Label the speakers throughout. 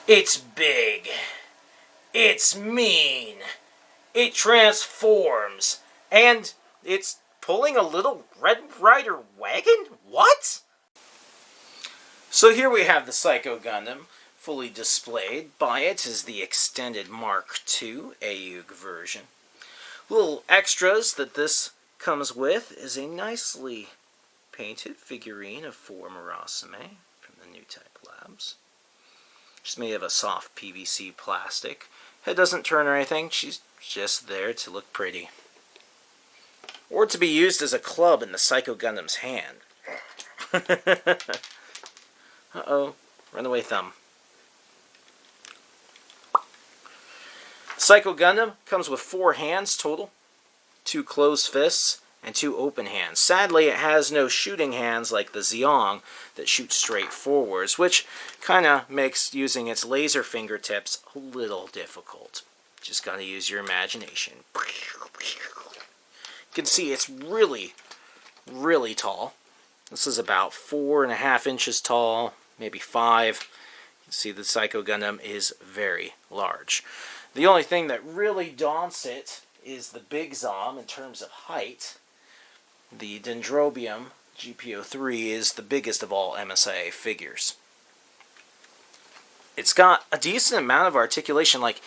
Speaker 1: It's big. It's mean. It transforms. And it's pulling a little Red Rider wagon? What? So here we have the Psycho Gundam, fully displayed. By it is the extended Mark II AUG version. Little extras that this comes with is a nicely painted figurine of 4 Murasame from the New Type Labs. She's made of a soft PVC plastic. Head doesn't turn or anything, she's just there to look pretty. Or to be used as a club in the Psycho Gundam's hand. Uh-oh, runaway thumb. Psycho Gundam comes with 4 hands total, 2 closed fists, and 2 open hands. Sadly, it has no shooting hands like the Zeong that shoot straight forwards, which kind of makes using its laser fingertips a little difficult. Just gotta use your imagination. You can see it's really, really tall. This is about 4.5 inches tall, maybe 5. You can see the Psycho Gundam is very large. The only thing that really daunts it is the Big Zom in terms of height. The Dendrobium GPO3 is the biggest of all MSIA figures. It's got a decent amount of articulation, like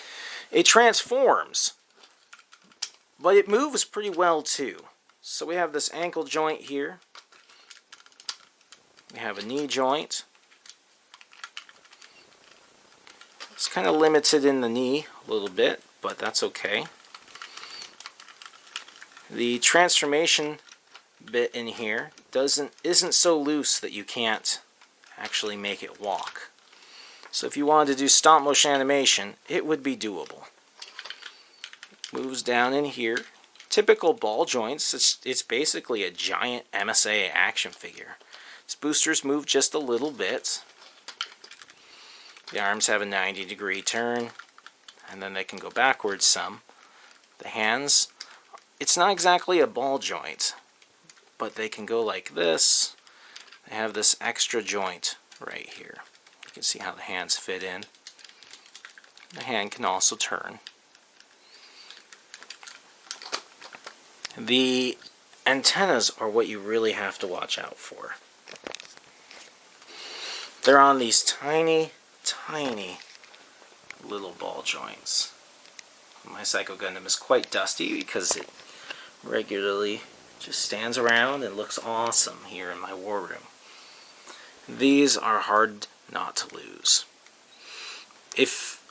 Speaker 1: it transforms, but it moves pretty well too. So we have this ankle joint here. We have a knee joint. It's kind of limited in the knee a little bit, but that's okay. The transformation bit in here isn't so loose that you can't actually make it walk. So if you wanted to do stop motion animation, it would be doable. It moves down in here. Typical ball joints. It's basically a giant MSA action figure. Its boosters move just a little bit. The arms have a 90-degree turn, and then they can go backwards some. The hands, it's not exactly a ball joint, but they can go like this. They have this extra joint right here. You can see how the hands fit in. The hand can also turn. The antennas are what you really have to watch out for. They're on these tiny little ball joints. My Psycho Gundam is quite dusty because it regularly just stands around and looks awesome here in my war room. These are hard not to lose.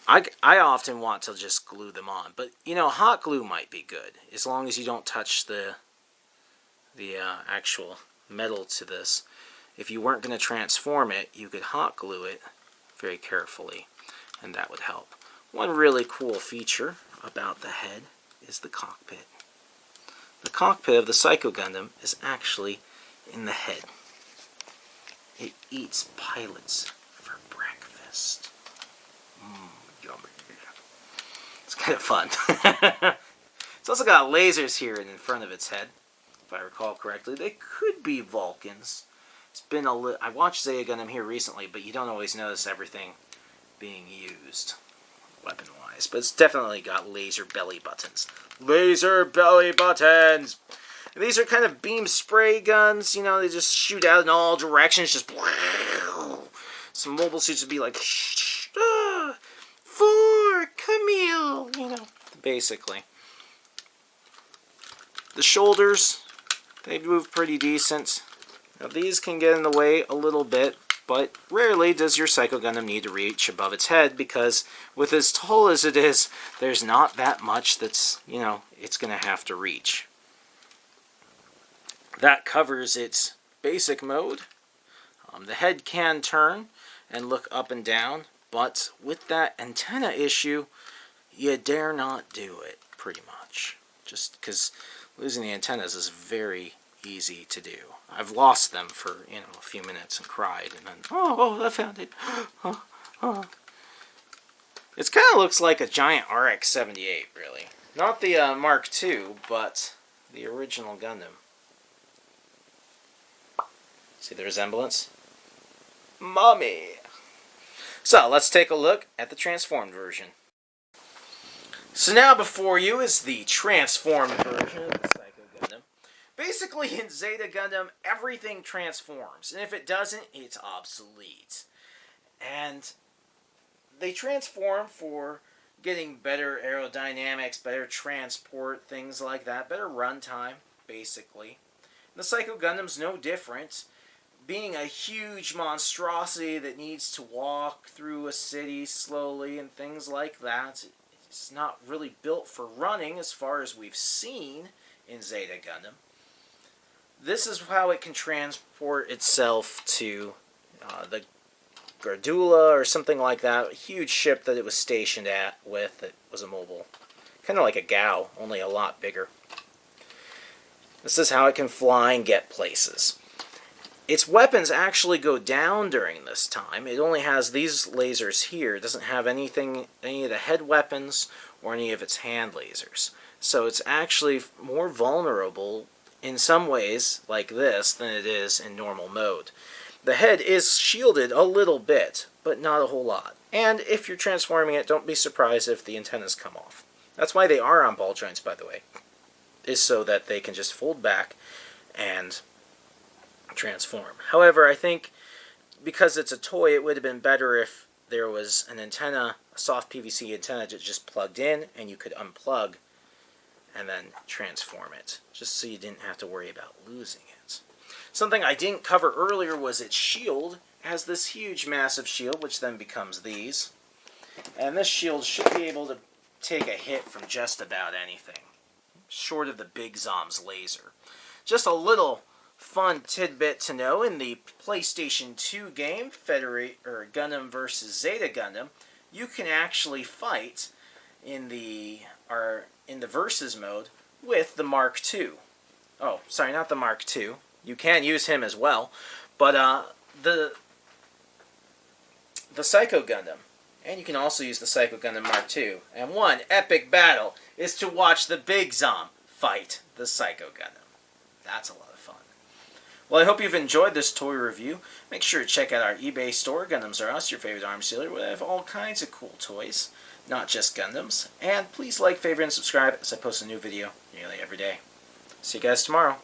Speaker 1: I often want to just glue them on, but you know, hot glue might be good as long as you don't touch the actual metal to this. If you weren't going to transform it, you could hot glue it very carefully, and that would help. One really cool feature about the head is the cockpit. The cockpit of the Psycho Gundam is actually in the head. It eats pilots for breakfast. Yummy. It's kind of fun. It's also got lasers here in front of its head, if I recall correctly. They could be Vulcans. It's been I watched Zeta Gundam here recently, but you don't always notice everything being used weapon-wise. But it's definitely got laser belly buttons. Laser belly buttons! And these are kind of beam spray guns. You know, they just shoot out in all directions. Just some mobile suits would be like, for Camille, you know, basically. The shoulders, they move pretty decent. Now these can get in the way a little bit, but rarely does your Psycho Gundam need to reach above its head, because with as tall as it is, there's not that much that's, you know, it's going to have to reach. That covers its basic mode. The head can turn and look up and down, but with that antenna issue, you dare not do it, pretty much. Just because losing the antennas is very easy to do. I've lost them for, you know, a few minutes and cried, and then, oh, I found it. Oh. It kind of looks like a giant RX-78, really. Not the Mark II, but the original Gundam. See the resemblance? Mommy! So let's take a look at the transformed version. So now before you is the transformed version of the Psycho Gundam. Basically in Zeta Gundam, everything transforms, and if it doesn't, it's obsolete. And they transform for getting better aerodynamics, better transport, things like that, better runtime, basically. The Psycho Gundam's no different. Being a huge monstrosity that needs to walk through a city slowly and things like that, it's not really built for running as far as we've seen in Zeta Gundam. This is how it can transport itself to the Gardula or something like that, a huge ship that it was stationed at with that was a mobile. Kind of like a GAU, only a lot bigger. This is how it can fly and get places. Its weapons actually go down during this time. It only has these lasers here. It doesn't have any of the head weapons or any of its hand lasers. So it's actually more vulnerable in some ways like this than it is in normal mode. The head is shielded a little bit, but not a whole lot. And if you're transforming it, don't be surprised if the antennas come off. That's why they are on ball joints, by the way, is so that they can just fold back and transform. However, I think because it's a toy, it would have been better if there was an antenna, a soft PVC antenna that just plugged in and you could unplug and then transform it, just so you didn't have to worry about losing it. Something I didn't cover earlier was its shield. It has this huge, massive shield, which then becomes these. And this shield should be able to take a hit from just about anything, short of the Big Zom's laser. Just a little fun tidbit to know, in the PlayStation 2 game, Gundam vs. Zeta Gundam, you can actually fight in the Versus mode with the Mark II. Oh, sorry, not the Mark II. You can use him as well, but the Psycho Gundam, and you can also use the Psycho Gundam Mark II. And one epic battle is to watch the Big Zom fight the Psycho Gundam. That's a lot of fun. Well, I hope you've enjoyed this toy review. Make sure to check out our eBay store, Gundams R Us, your favorite arms dealer, where they have all kinds of cool toys, not just Gundams. And please like, favorite, and subscribe as I post a new video nearly every day. See you guys tomorrow.